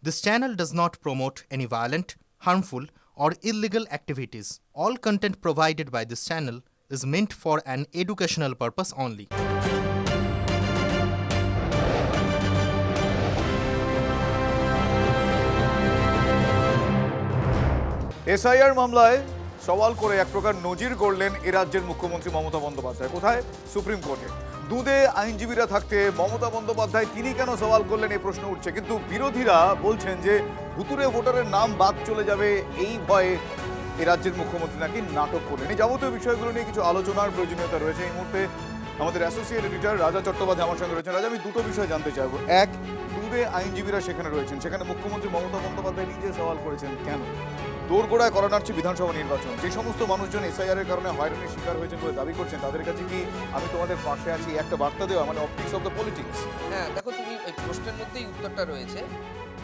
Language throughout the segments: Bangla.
This channel does not promote any violent, harmful, or illegal activities. All content provided by this channel is meant for an educational purpose only. SIR মামলায় সওয়াল করে এক প্রকার নজির গড়লেন এ রাজ্যের মুখ্যমন্ত্রী মমতা বন্দ্যোপাধ্যায়। কোথায়? সুপ্রিম কোর্টে। দুধে আইনজীবীরা থাকতে মমতা বন্দ্যোপাধ্যায় তিনি কেন সওয়াল করলেন এই প্রশ্ন উঠছে, কিন্তু বিরোধীরা বলছেন যে ভুতুরে ভোটারের নাম বাদ চলে যাবে এই ভয়ে এ রাজ্যের মুখ্যমন্ত্রী নাকি নাটক করলেন। এই যাবতীয় বিষয়গুলো নিয়ে কিছু আলোচনার প্রয়োজনীয়তা রয়েছে। এই মুহূর্তে আমাদের অ্যাসোসিয়েট এডিটর রাজা চট্টোপাধ্যায় আমার সঙ্গে রয়েছেন। রাজা, আমি দুটো বিষয় জানতে চাইবো। এক, দুধে আইনজীবীরা সেখানে রয়েছেন, সেখানে মুখ্যমন্ত্রী মমতা বন্দ্যোপাধ্যায় নিজে সওয়াল করেছেন কেন? দোরগোড়ায় করার আসছে বিধানসভা নির্বাচন, যে সমস্ত মানুষজন এসআইআর এর কারণে হয়রানির শিকার হয়েছেন বলে দাবি করছেন, তাদের কাছে কি আমি তোমাদের পাশে আছি একটা বার্তা দেওয়া, মানে অপটিক্স অফ দ্য পলিটিক্স? হ্যাঁ, দেখো, তুমি এই প্রশ্নের মধ্যেই উত্তরটা রয়েছে।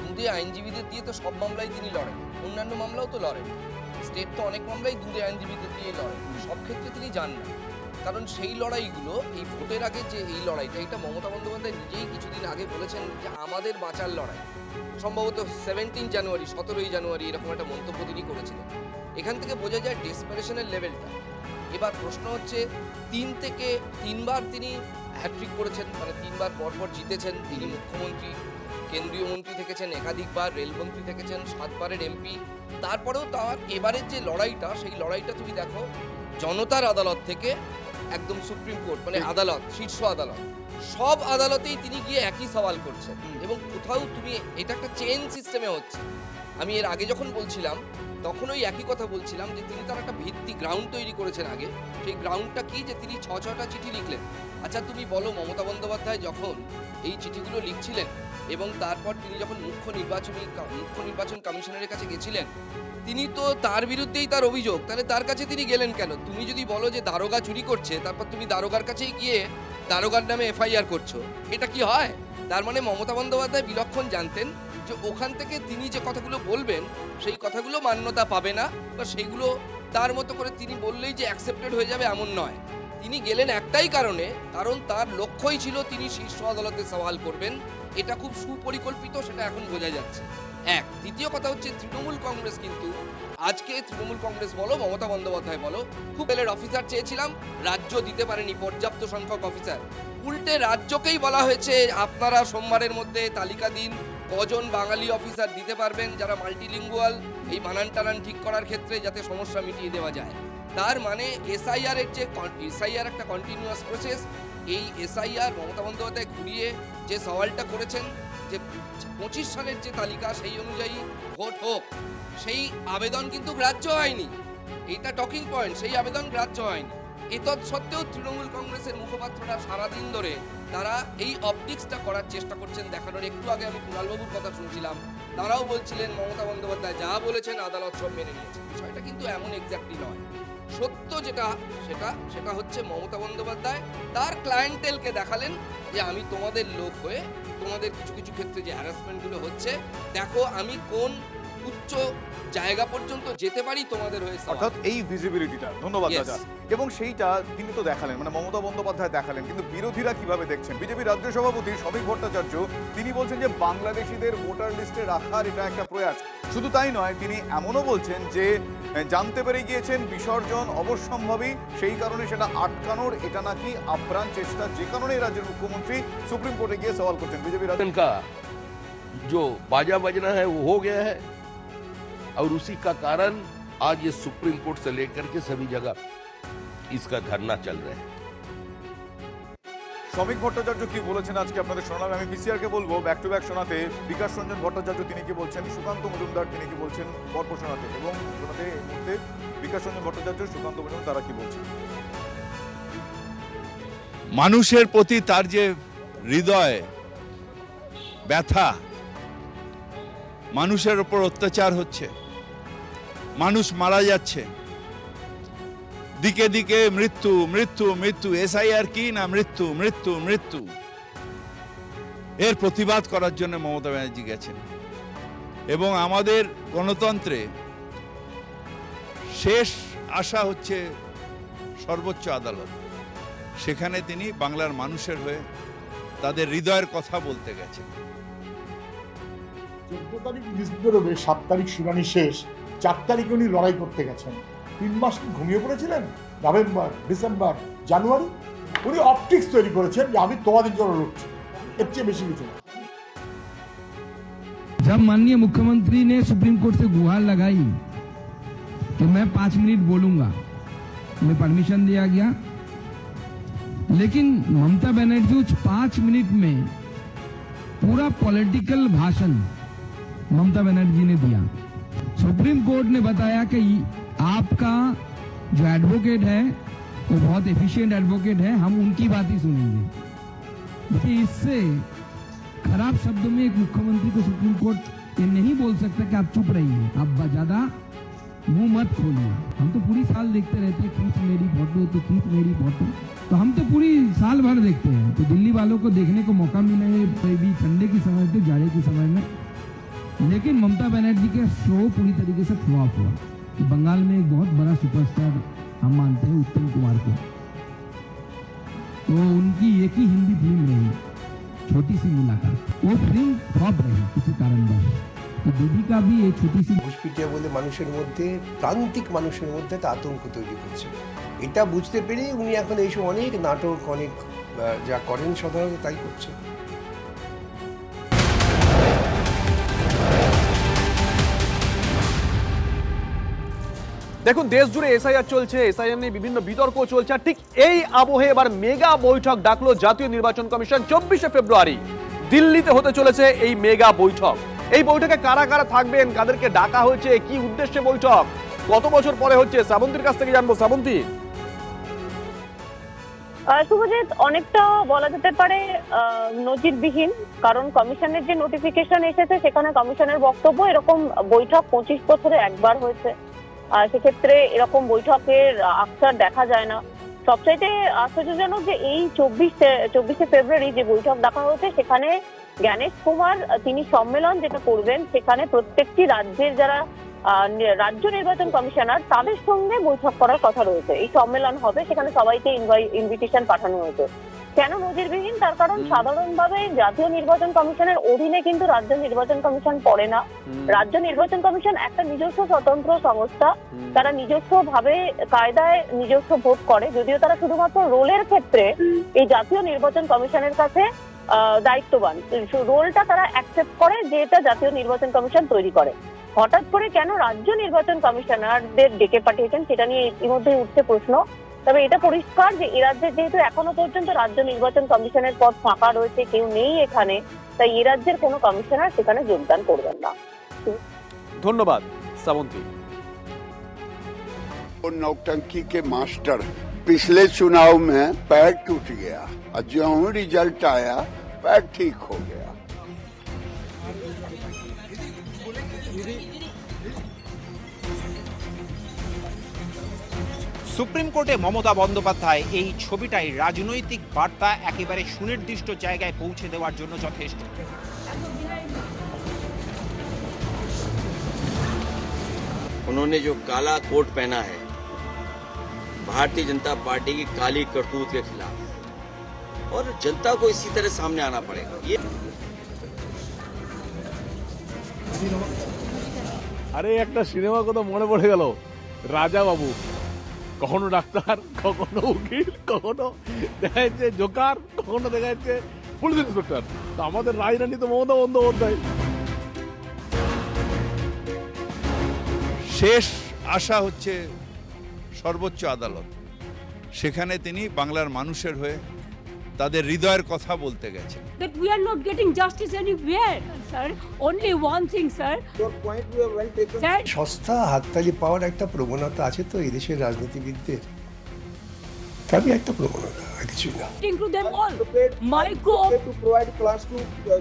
দুধে আইনজীবীদের দিয়ে তো সব মামলায় তিনি লড়েন, অন্যান্য মামলাও তো লড়েন। স্টেট তো অনেক মামলাই দুধে আইনজীবীদের দিয়ে লড়েন, সব ক্ষেত্রে তিনি যান না। কারণ সেই লড়াইগুলো, এই ভোটের আগে যে এই লড়াইটা, এটা মমতা বন্দ্যোপাধ্যায় নিজেই কিছুদিন আগে বলেছেন যে আমাদের বাঁচার লড়াই। সম্ভবত 17 জানুয়ারি, 17ই জানুয়ারি এরকম একটা মন্তব্য তিনি করেছিলেন। এখান থেকে বোঝা যায় ডেসপারেশনের লেভেলটা। এবার প্রশ্ন হচ্ছে, 3 থেকে 3বার তিনি হ্যাট্রিক করেছেন, মানে 3বার পরপর জিতেছেন। তিনি মুখ্যমন্ত্রী, কেন্দ্রীয় মন্ত্রী থেকেছেন একাধিকবার, রেলমন্ত্রী থেকেছেন, 7বারের এমপি। তারপরেও তার এবারের যে লড়াইটা, সেই লড়াইটা তুমি দেখো জনতার আদালত থেকে একদম সুপ্রিম কোর্ট, মানে আদালত, শীর্ষ আদালত, সব আদালতেই তিনি গিয়ে একই সওয়াল করছেন। এবং কোথাও তুমি, এটা একটা চেইন সিস্টেমে হচ্ছে। আমি এর আগে যখন বলছিলাম তখন ওই একই কথা বলছিলাম যে তিনি তার একটা ভিত্তি গ্রাউন্ড তৈরি করেছেন আগে। সেই গ্রাউন্ডটা কি, যে তিনি 6টা চিঠি লিখলেন। আচ্ছা, তুমি বলো, মমতা বন্দ্যোপাধ্যায় যখন এই চিঠিগুলো লিখছিলেন এবং তারপর তিনি যখন মুখ্য নির্বাচন কমিশনারের কাছে গেছিলেন, তিনি তো তার বিরুদ্ধেই তার অভিযোগ, তাহলে তার কাছে তিনি গেলেন কেন? তুমি যদি বলো যে দারোগা চুরি করছে, তারপর তুমি দারোগার কাছেই গিয়ে দারোগার নামে এফআইআর করছো, এটা কি হয়? তার মানে মমতা বন্দ্যোপাধ্যায় বিলক্ষণ জানতেন যে ওখান থেকে তিনি যে কথাগুলো বলবেন সেই কথাগুলো মান্যতা পাবে না, বা সেইগুলো তার মতো করে তিনি বললেই যে অ্যাকসেপ্টেড হয়ে যাবে এমন নয়। তিনি গেলেন একটাই কারণে, কারণ তার লক্ষ্যই ছিল তিনি শীর্ষ আদালতে সওয়াল করবেন। এটা খুব সুপরিকল্পিত, সেটা এখন বোঝা যাচ্ছে। এক, দ্বিতীয় কথা হচ্ছে, তৃণমূল কংগ্রেস কিন্তু আজকে, তৃণমূল কংগ্রেস বলো, মমতা বন্দ্যোপাধ্যায় বলো, খুব লেভেলের অফিসার চেয়েছিলাম, রাজ্য দিতে পারেনি পর্যাপ্ত সংখ্যক অফিসার। উল্টে রাজ্যকেই বলা হয়েছে আপনারা সোমবারের মধ্যে তালিকা দিন, কজন বাঙালি অফিসার দিতে পারবেন যারা মাল্টিলিঙ্গুয়াল, এই বানান টানান ঠিক করার ক্ষেত্রে যাতে সমস্যা মিটিয়ে দেওয়া যায়। তার মানে এসআইআর একটা কন্টিনিউয়াস প্রসেস। এই এসআইআর মমতা বন্দ্যোপাধ্যায় ঘুরিয়ে যে সওয়ালটা করেছেন যে 25 সালের যে তালিকা সেই অনুযায়ী ভোট হোক, সেই আবেদন কিন্তু গ্রাহ্য হয়নি। এইটা টকিং পয়েন্ট, সেই আবেদন গ্রাহ্য হয়নি। এতৎ সত্ত্বেও তৃণমূল কংগ্রেসের মুখপাত্ররা সারাদিন ধরে তারা এই অপটিক্সটা করার চেষ্টা করছেন দেখানোর। একটু আগে আমি কুণালবাবুর কথা শুনছিলাম, তারাও বলছিলেন মমতা বন্দ্যোপাধ্যায় যা বলেছেন আদালত সব মেনে নিয়েছে। বিষয়টা কিন্তু এমন এক্স্যাক্টলি নয়। সত্য যেটা, সেটা হচ্ছে মমতা বন্দ্যোপাধ্যায় তার ক্লায়েন্টেলকে দেখালেন যে আমি তোমাদের লোক হয়ে তোমাদের কিছু কিছু ক্ষেত্রে যে হ্যারাসমেন্টগুলো হচ্ছে, দেখো আমি কোন উচ্চ জায়গা পর্যন্ত যেতে পারি তোমাদের হয়ে। অর্থাৎ এই ভিজিবিলিটিটা, ধন্যবাদ দাদা, এবং সেইটা তিনি তো দেখালেন, মানে মমতা বন্দ্যোপাধ্যায় দেখালেন, কিন্তু বিরোধীরা কিভাবে দেখছেন? বিজেপি রাজ্য সভাপতি শ্রমিক ভট্টাচার্য তিনি বলছেন যে বাংলাদেশিদের ভোটার লিস্টে রাখার এটা একটা প্রয়াস। শুধু তাই নয়, তিনি এমনও বলছেন যে জানতে পেরে গিয়েছেন বিসর্জন অবশ্যম্ভাবী, সেই কারণে সেটা আটকানোর এটা নাকি আপ্রাণ চেষ্টা, যে কারণে রাজ্যের মুখ্যমন্ত্রী সুপ্রিম কোর্টে গিয়ে সওয়াল করছেন। বিজেপি का जो बाजा बजना है वो हो गया है, और उसी का कारण आज ये सुप्रीम कोर्ट से लेकर के सभी जगह इसका धरना चल रहा है। শ্রমিক ভট্টাচার্য কি বলেছেন আজকে আপনাদের শোনালাম। আমি পিসিআরকে বলবো ব্যাক টু ব্যাক শোনাতে। বিকাশ রঞ্জন ভট্টাচার্য তিনি কি বলছেন, সুকান্ত মজুমদার তিনি কি বলছেন, পরপর শোনাতে এবং শোনাতে এই মুহূর্তে বিকাশ রঞ্জন ভট্টাচার্য, সুকান্ত মজুমদার তারা কি বলছেন। মানুষের প্রতি তার যে হৃদয় ব্যথা, মানুষের ওপর অত্যাচার হচ্ছে, মানুষ মারা যাচ্ছে, দিকে দিকে মৃত্যু মৃত্যু মৃত্যু, এসআইআর কি না, মৃত্যু মৃত্যু মৃত্যু। এর প্রতিবাদ করার জন্য মমতা ব্যানার্জি গেছেন। এবং আমাদের গণতন্ত্রে শেষ আশা হচ্ছে সর্বোচ্চ আদালত। সেখানে তিনি বাংলার মানুষের হয়ে তাদের হৃদয়ের কথা বলতে গেছেন। 14 তারিখ লিস্ট বেরোবে, 7 তারিখ শুনানি শেষ, 4 তারিখে উনি লড়াই করতে গেছেন। 3 মাস কি ঘুমিয়ে পড়েছিলেন? নভেম্বর, ডিসেম্বর, জানুয়ারি উনি অপটিক্স তৈরি করেছেন যে আমি তোমাদের জন্য লড়ছি, এর চেয়ে বেশি কিছু না। जब माननीय मुख्यमंत्री ने सुप्रीम कोर्ट से गुहार लगाई कि मैं 5 मिनट बोलूंगा, मैं परमिशन दिया गया, लेकिन ममता बनर्जी उस 5 मिनट में पूरा पॉलिटिकल भाषण ममता बनर्जी ने दिया। सुप्रीम कोर्ट ने बताया कि आपका जो एडवोकेट है वो बहुत एफिशिएंट एडवोकेट है, हम उनकी बात ही सुनेंगे। देखिए, इससे खराब शब्दों में एक मुख्यमंत्री को सुप्रीम कोर्ट ये नहीं बोल सकता कि आप चुप रहिए, आप ज्यादा मुंह मत खोलिए। हम तो पूरी साल देखते रहते हैं, खींच मेरी फोटो तो खींच मेरी फोटो, तो हम तो पूरी साल भर देखते हैं। तो दिल्ली वालों को देखने को मौका मिला है भी ठंडे की समय पे, जाड़े की समय में। लेकिन ममता बनर्जी का शो पूरी तरीके से फ्लॉप हुआ। बंगाल में एक बहुत बड़ा सुपरस्टार हम मानते हैं उत्तम कुमार को, तो उनकी एक ही हिंदी फिल्म रही, छोटी सी मुलाकात, वो फिल्म फ्लॉप रही किसी कारणवश। तो दीदी का भी एक छोटी सी ঘুষপিটিয়া বলে মানুষের মধ্যে, প্রান্তিক মানুষের মধ্যে একটা আতঙ্ক তৈরি করছে। এটা বুঝতে পেরে উনি এখন এইসব অনেক নাটক, অনেক যা করেন সাধারণত তাই করছে। দেখুন, দেশ জুড়ে এসআইআর চলছে, এসআইআর নিয়ে বিভিন্ন বিতর্ক চলছে, আর ঠিক এই আবহে এবার মেগা বৈঠক ডাকলো জাতীয় নির্বাচন কমিশন। 24শে ফেব্রুয়ারি দিল্লিতে হতে চলেছে এই মেগা বৈঠক। এই বৈঠকে কারা কারা থাকবেন, কাদেরকে ডাকা হয়েছে, কি উদ্দেশ্যে বৈঠক, কত বছর পরে হচ্ছে, শ্রাবন্তীর কাছ থেকে জানবো। শ্রাবন্তী, শুভজিৎ, অনেকটা বলা যেতে পারে নজিরবিহীন, কারণ কমিশনের যে নোটিফিকেশন এসেছে সেখানে কমিশনের বক্তব্য এরকম বৈঠক 25 বছরে একবার হয়েছে। সেক্ষেত্রে এরকম বৈঠকের আকছার দেখা যায় না। সবচাইতে আশ্চর্যজনক যে এই 24শে ফেব্রুয়ারি যে বৈঠক ডাকা হয়েছে সেখানে জ্ঞানেশ কুমার তিনি সম্মেলন যেটা করবেন, সেখানে প্রত্যেকটি রাজ্যের যারা রাজ্য নির্বাচন কমিশনার তাদের সঙ্গে বৈঠক করার কথা রয়েছে। এই সম্মেলন হবে, সেখানে সবাইকে ইনভিটেশন পাঠানো হয়েছে। কেন নজিরবিহীন? তার কারণ সাধারণভাবে জাতীয় নির্বাচন কমিশনের অধীনে কিন্তু রাজ্য নির্বাচন কমিশন পড়ে না। রাজ্য নির্বাচন কমিশন একটা নিজস্ব স্বতন্ত্র সংস্থা, তারা নিজস্ব ভাবে কায়দায় নিজস্ব ভোট করে, যদিও তারা শুধুমাত্র রোলের ক্ষেত্রে এই জাতীয় নির্বাচন কমিশনের কাছে দায়িত্ববান। রোলটা তারা অ্যাকসেপ্ট করে যে এটা জাতীয় নির্বাচন কমিশন তৈরি করে। হঠাৎ করে কেন রাজ্য নির্বাচন কমিশনারদের ডেকে পাঠিয়েছেন সেটা নিয়ে ইতিমধ্যে উঠছে প্রশ্ন। তবে এটা পরিষ্কার যে এ রাজ্যে যেহেতু এখনো পর্যন্ত রাজ্য নির্বাচন কমিশনের পদ ফাঁকা রয়েছে, কেউ নেই এখানে, তাই এ রাজ্যের কোনো কমিশনার সেখানে যোগদান করবেন না। ধন্যবাদ শ্রাবন্তী। नौटंकी के मास्टर पिछले चुनाव में पैर टूट गया और जो रिजल्ट आया पैर ठीक हो गया। সুপ্রিম কোর্টে মমতা বন্দ্যোপাধ্যায় এই ছবিটাই রাজনৈতিক বার্তা একেবারে সুনির্দিষ্ট জায়গায় পৌঁছে দেওয়ার জন্য যথেষ্ট। उन्होंने जो काला कोट पहना है भारतीय जनता पार्टी की काली करतूत के खिलाफ, और जनता को इसी तरह सामने आना पड़ेगा। ये আরে একটা সিনেমা কথা মনে পড়ে গেল, রাজা বাবু, কখনো ডাক্তার, কখনো উকিল, কখনো দেখা যাচ্ছে জোকার, কখনো দেখা যাচ্ছে পুলিশ ইন্সপেক্টর। তো আমাদের রাজধানী তো মমতা বন্দ্যোপাধ্যায়। শেষ আশা হচ্ছে সর্বোচ্চ আদালত, সেখানে তিনি বাংলার মানুষের হয়ে তাদের হৃদয়ের কথা বলতে গেছেন। That we are not getting justice anywhere, sir. Only one thing, sir. Your point we have well taken. Sir, সস্তা হাততালি পাওয়ার একটা প্রবণতা আছে তো এই দেশের রাজনীতিবিদদের, তারই একটা প্রবণতা, আর কিছুই না। to them all. My God. To provide class to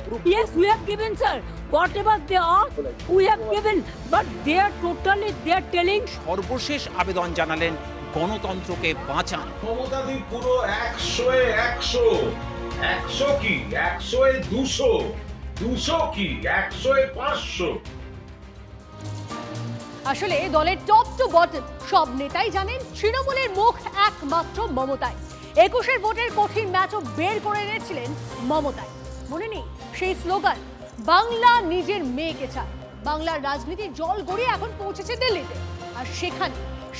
group. Yes, we have given, sir. Whatever they are, we have given. But they are telling. সর্বশেষ আবেদন জানালেন গণতন্ত্রকে বাঁচান। মমতাদি পুরো 100-এ 100, 100 কি 100-এ 200, 200 কি 100-এ 500। আসলে দলের টপ টু বটম সব নেতাই জানেন তৃণমূলের মুখ একমাত্র মমতাই। 21-এর ভোটের কঠিন ম্যাচও বের করে এনেছিলেন মমতাই। মনে নেই সেই স্লোগান, বাংলা নিজের মেয়েকে চায়। বাংলার রাজনীতির জল গড়িয়ে এখন পৌঁছেছে দিল্লিতে, আর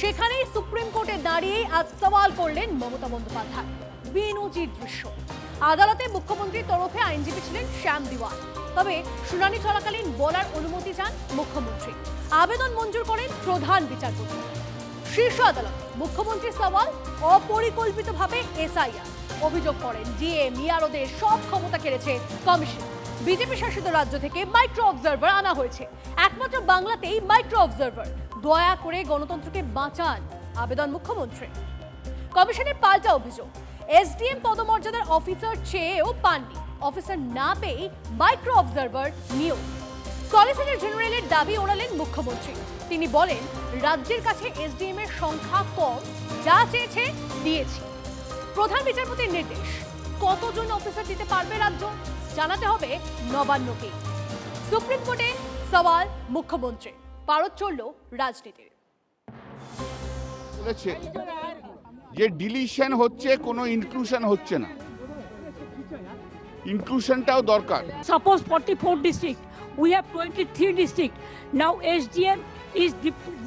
সেখানেই সুপ্রিম কোর্টে দাঁড়িয়ে আজ সওয়াল করলেন মমতা বন্দ্যোপাধ্যায়। বেনজির দৃশ্য। আদালতে মুখ্যমন্ত্রীর তরফে আইনজীবী ছিলেন শ্যাম দিওয়ান। তবে শুনানি চলাকালীন বলার অনুমতি চান মুখ্যমন্ত্রী। আবেদন মঞ্জুর করেন প্রধান বিচারপতি। শীর্ষ আদালত মুখ্যমন্ত্রী সওয়াল অপরিকল্পিতভাবে এসআইআর অভিযোগ করেন ডিএম ইআরওদের সব ক্ষমতা কেড়েছে কমিশন। বিজেপি শাসিত রাজ্য থেকে মাইক্রো অবজারভার আনা হয়েছে, একমাত্র বাংলাতেই মাইক্রো অবজারভার। দয়া করে গণতন্ত্রকে বাঁচান আবেদন মুখ্যমন্ত্রী। কমিশনের পাল্টা অভিযোগ, এসডিএম পদমর্যাদার অফিসার চেয়েও পাননি, অফিসার না পেয়ে মাইক্রো অবজারভার নিয়োগ। সলিসিটর জেনারেলের দাবি ওড়ালেন মুখ্যমন্ত্রী। তিনি বলেন, রাজ্যের কাছে এসডিএম এর সংখ্যা কম, যা চেয়েছে দিয়েছি। প্রধান বিচারপতির নির্দেশ, কতজন অফিসার দিতে পারবে রাজ্য জানাতে হবে নবান্নকে। সুপ্রিম কোর্টে সওয়াল মুখ্যমন্ত্রী। পারদ চলল রাজনীতির। বলেছে যে ডিলিশন হচ্ছে, কোনো ইনক্লুশন হচ্ছে না, ইনক্লুশনটাও দরকার। Suppose 44 district, we have 23 district. Now SDM is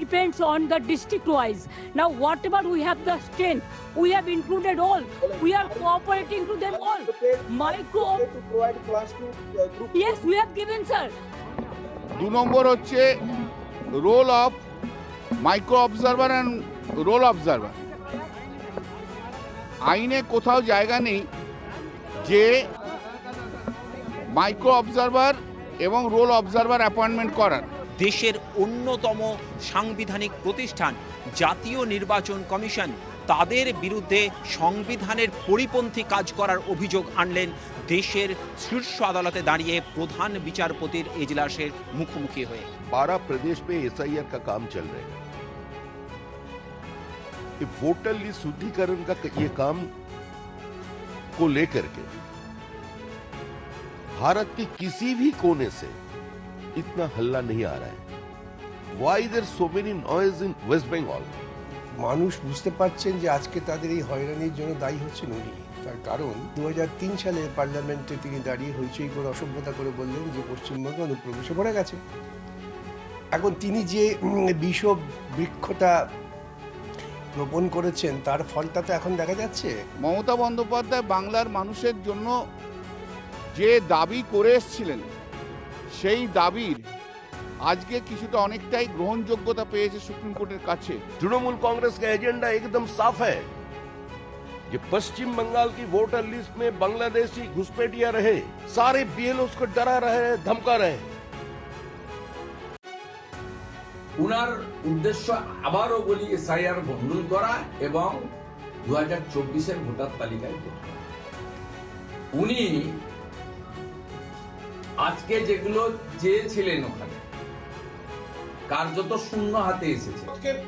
depends on the district wise. Now whatever we have the strength, we have included all. We are cooperating to them all. Micro to provide class to group. Yes, we have given, sir. 2 নম্বর হচ্ছে role of micro observer and roll observer. আইনে কোথাও জায়গা নেই যে মাইক্রো অবজারভার এবং রোল অবজারভার অ্যাপয়েন্টমেন্ট করার। দেশের অন্যতম সাংবিধানিক প্রতিষ্ঠান জাতীয় নির্বাচন কমিশন তাদের বিরুদ্ধে সংবিধানের পরিপন্থী কাজ করার অভিযোগ আনলেন দেশের শীর্ষ আদালতে দাঁড়িয়ে প্রধান বিচারপতির এজলাসের মুখোমুখি হয়ে। 12 प्रदेश में एसआईआर का काम चल रहा है। ये वोटर लिस्ट शुद्धिकरण का ये काम को लेकर के भारत के किसी भी कोने से इतना हल्ला नहीं आ रहा है। Why there so many noise in West Bengal? মানুষ বুঝতে পারছেন যে আজকে তাদের এই হয়রানির জন্য দায়ী হচ্ছেন উনি। তার কারণ 2003 সালে পার্লামেন্টে তিনি দাঁড়িয়ে হইচই করে অসভ্যতা করে বললেন যে পশ্চিমবঙ্গে অনুপ্রবেশে পড়ে গেছে। এখন তিনি যে বিষ বৃক্ষটা রোপণ করেছেন তার ফলটা তো এখন দেখা যাচ্ছে। মমতা বন্দ্যোপাধ্যায় বাংলার মানুষের জন্য যে দাবি করে এসেছিলেন সেই দাবির আজকে কিছুটা অনেকটাই গ্রহণযোগ্যতা পেয়েছে সুপ্রিম কোর্টের কাছে। तृणमूल कांग्रेस का एजेंडा एकदम साफ है कि पश्चिम बंगाल की वोटर लिस्ट में बांग्लादेशी घुसपैठिया रहे, सारे बीएलओ को डरा रहे, धमका रहे। উনার উদ্দেশ্য আবারও বলি এসআইআর ভণ্ডুল করা এবং 2024-এর ভোটার তালিকায় উনি আজকে যেগুলো চেয়েছিলেন ওখানে কার্যত শূন্য হাতে এসেছে।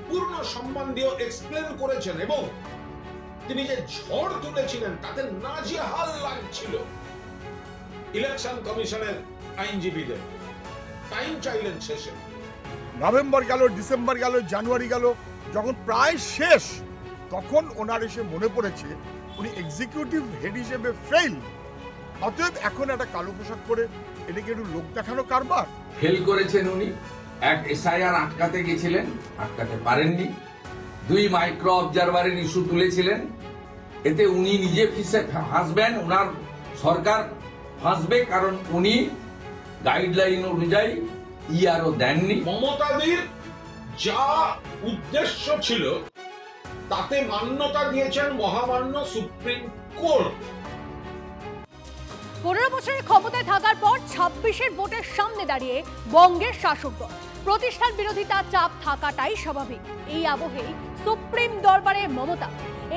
পূর্ণ সম্মান দিয়ে এক্সপ্লেন করেছেন এবং তিনি যে ঝড় তুলেছিলেন তাতে নাজেহাল লাগছিল ইলেকশন কমিশনের আইনজীবীদের। টাইম চাইলেন শেষে, নভেম্বর গেল, ডিসেম্বর গেল, জানুয়ারি গেল, যখন প্রায় শেষ তখন ওনার এসে মনে পড়েছে উনি এক্সিকিউটিভ হেড হিসেবে ফেল। অতএব এখন একটা কালো পোশাক পরে এটাকে একটু লোক দেখানো কারবার। ফেল করেছেন উনি। এক এসআইআর আটকাতে গেছিলেন, আটকাতে পারেননি। 2 মাইক্রো অবজারভারের ইস্যু তুলেছিলেন, এতে উনি নিজে ফাঁসবেন, ওনার সরকার ফাঁসবে, কারণ উনি গাইডলাইন অনুযায়ী ইআরও দেননি। মমতাদির যা উদ্দেশ্য ছিল তাতে মান্যতা দিয়েছেন মহামান্য সুপ্রিম কোর্ট। 15 বছরের ক্ষমতায় থাকার পর 26-এর ভোটের সামনে দাঁড়িয়ে বঙ্গের শাসক দল প্রতিষ্ঠান বিরোধিতা চাপ থাকাটাই স্বাভাবিক। এই আবহেই সুপ্রিম দরবারে মমতা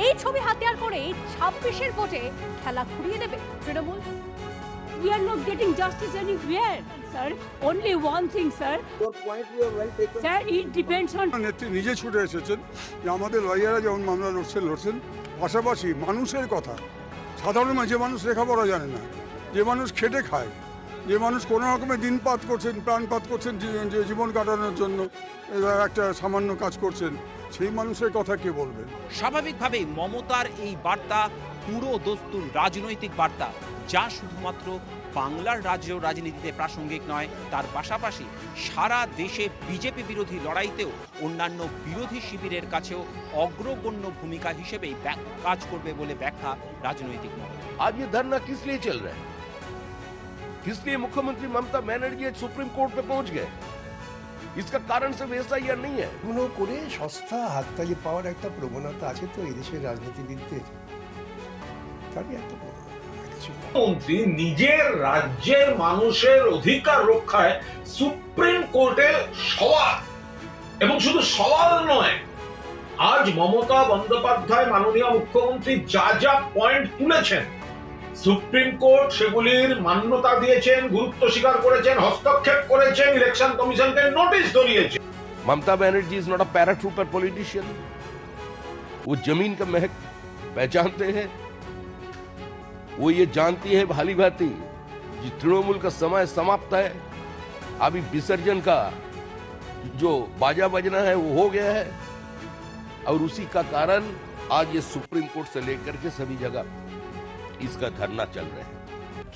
এই ছবি হাতিয়ার করেই 26-এর ভোটে খেলা ঘুরিয়ে দেবে Trinamool. We are not getting justice anywhere, sir. Only one thing, sir. Your point we are well taken. Sir, it depends on. নেত্রী নিজে ছুটে এসেছেন যে আমাদের লয়াররা যেমন মামলা লড়ছেন, পাশাপাশি মানুষের কথা, সাধারণ যে মানুষ লেখাপড়া জানে না, যে মানুষ খেটে খায়, যে মানুষ কোনো রকমে দিনপাত করছেন, প্রাণপাত করছেন, যে জীবন কাটানোর জন্য একটা সামান্য কাজ করছেন, সেই মানুষের কথা কে বলবেন? স্বাভাবিকভাবেই মমতার এই বার্তা পুরো দস্তুর রাজনৈতিক বার্তা, যা শুধুমাত্র বাংলার রাজনীতিতে প্রাসঙ্গিক নয়, তার পাশাপাশি সারা দেশে বিজেপি বিরোধী লড়াইতেও অন্যান্য বিরোধী শিবিরের কাছেও অগ্রগণ্য ভূমিকা হিসেবেই কাজ করবে বলে ব্যাখ্যা রাজনৈতিক মহলে। आज ये धरना किस लिए चल रहा है? किस लिए मुख्यमंत्री ममता बनर्जी सुप्रीम कोर्ट पे पहुंच गए? इसका कारण सिर्फ एसआईआर नहीं है। এগুলো করে সস্তা হাততালি পাওয়ার একটা প্রবণতা আছে তো এই দেশের রাজনীতিবিদদের, তারই একটা মন্ত্রী নিজের রাজ্যের মানুষের অধিকার রক্ষায় সুপ্রিম কোর্টে সওয়াল, এবং শুধু সওয়াল নয়, আজ মমতা বন্দ্যোপাধ্যায় মাননীয় মুখ্যমন্ত্রী যা যা পয়েন্ট তুলেছেন, সুপ্রিম কোর্ট সেগুলির মান্যতা দিয়েছেন, গুরুত্ব স্বীকার করেছেন, হস্তক্ষেপ করেছেন, ইলেকশন কমিশনকে নোটিশ ধরিয়েছেন। Mamata Banerjee is not a paratrooper politician. वो जमीन का महक पहचानते हैं। वो ये जानती है भाली भांति कि तृणमूल का समय समाप्त है, अभी विसर्जन का जो बाजा बजना है वो हो गया है, और उसी का कारण आज ये सुप्रीम कोर्ट से लेकर के सभी जगह इसका धरना चल रहा है।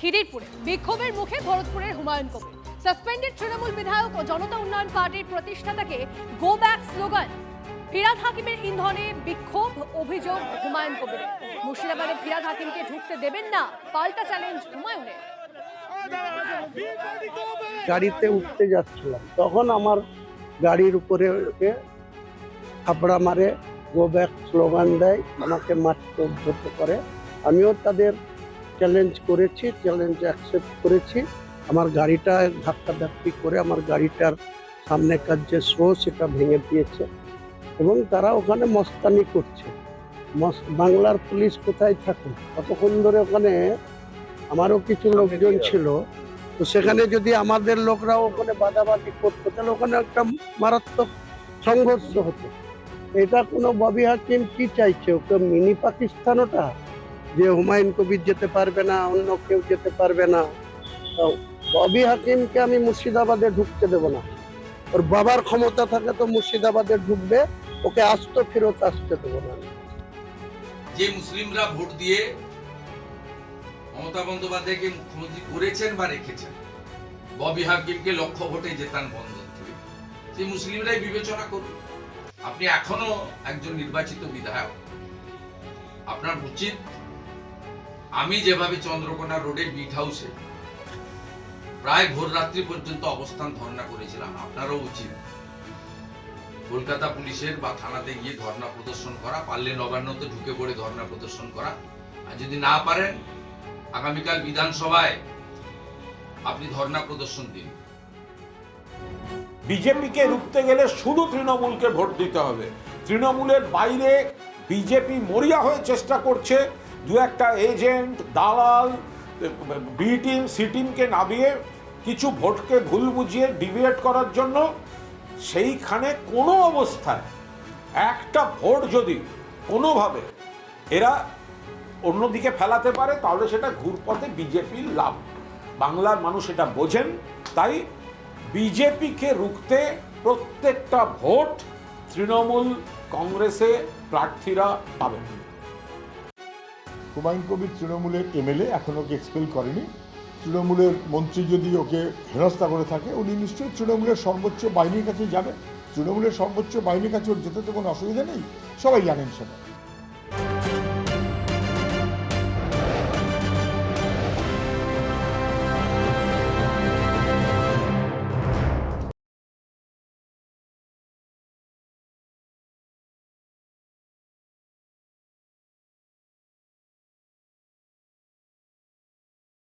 খিদিরপুরে বিক্ষোভের মুখে ভরতপুরের হুমায়ুন কবির। সাসপেন্ডেড তৃণমূল বিধায়ক ও জনতা উন্নয়ন পার্টির প্রতিষ্ঠাতাকে গো ব্যাক স্লোগান। ফিরহাদ হাকিমের ইন্ধনে বিক্ষোভ, অভিযোগ হুমায়ুন কবিরের। মুর্শিদাবাদে ফিরহাদ হাকিমকে ঢুকতে দেবেন না, পাল্টা চ্যালেঞ্জ হুমায়ুনের। গাড়িতে উঠতে যাচ্ছিলাম, তখন আমার গাড়ির উপরে থাপড়া মারে, গো ব্যাক স্লোগান দেয়, আমাকে মারতে উদ্ধত করে। আমিও তাদের চ্যালেঞ্জ করেছি, চ্যালেঞ্জ অ্যাকসেপ্ট করেছি। আমার গাড়িটা ধাক্কাধাক্কি করে আমার গাড়িটার সামনেকার যে শো সেটা ভেঙে দিয়েছে, এবং তারা ওখানে মস্তানি করছে। বাংলার পুলিশ কোথায় থাকে? কতক্ষণ ধরে ওখানে আমারও কিছু লোকজন ছিল, তো সেখানে যদি আমাদের লোকরাও ওখানে বাদাবাদি করতো তাহলে ওখানে একটা মারাত্মক সংঘর্ষ হতো। এটা কোনো ববি হাকিম কি চাইছে? ওকে মিনি পাকিস্তান ওটা, যে হুমায়ুন কবির যেতে পারবে না, অন্য কেউ যেতে পারবে না। ববি হাকিমকে আমি মুর্শিদাবাদে ঢুকতে দেবো না। ওর বাবার ক্ষমতা থাকে তো মুর্শিদাবাদে ঢুকবে, ওকে আসতে ফেরত আসতে দেবো না। যে মুসলিমরা ভোট দিয়ে মমতা বন্দ্যোপাধ্যায়কে মুখ্যমন্ত্রী করেছেন বা রেখেছেন, ববি হাকিমকে লক্ষ ভোটে জেতান বন্ধ থেকে, সেই মুসলিমরাই বিবেচনা করুন। আপনি এখনো একজন নির্বাচিত বিধায়ক, আপনার উচিত, আমি যেভাবে চন্দ্রকোনা রোডে বিট হাউসে প্রায় ভোর রাত্রি পর্যন্ত অবস্থান ধর্ণা করেছিলাম, আপনারও উচিত কলকাতা পুলিশের বা থানাতে গিয়ে ধর্ণা প্রদর্শন করা, পারলে নবান্নতে ঢুকে পড়ে ধর্ণা প্রদর্শন করা, আর যদি না পারেন আগামীকাল বিধানসভায় আপনি ধর্ণা প্রদর্শন দিন। বিজেপিকে রুখতে গেলে শুধু তৃণমূলকে ভোট দিতে হবে। তৃণমূলের বাইরে বিজেপি মরিয়া হয়ে চেষ্টা করছে দু একটা এজেন্ট, দালাল, বি টিম, সি টিমকে নামিয়ে কিছু ভোটকে ভুল বুঝিয়ে ডিভিয়েট করার জন্য। সেইখানে কোনো অবস্থায় একটা ভোট যদি কোনোভাবে এরা অন্যদিকে ফেলাতে পারে তাহলে সেটা ঘুরপথে বিজেপির লাভ। বাংলার মানুষ এটা বোঝেন, তাই বিজেপিকে রুখতে প্রত্যেকটা ভোট তৃণমূল কংগ্রেসে প্রার্থীরা পাবেন। হুমায়ুন কবির তৃণমূলের এমএলএ, এখন ওকে এক্সপেল করেনি। তৃণমূলের মন্ত্রী যদি ওকে হেনস্থা করে থাকে, উনি নিশ্চয়ই তৃণমূলের সর্বোচ্চ বাহিনীর কাছে যাবে। তৃণমূলের সর্বোচ্চ বাহিনীর কাছে ওর যেতে তো কোনো অসুবিধা নেই, সবাই জানেন সেটা।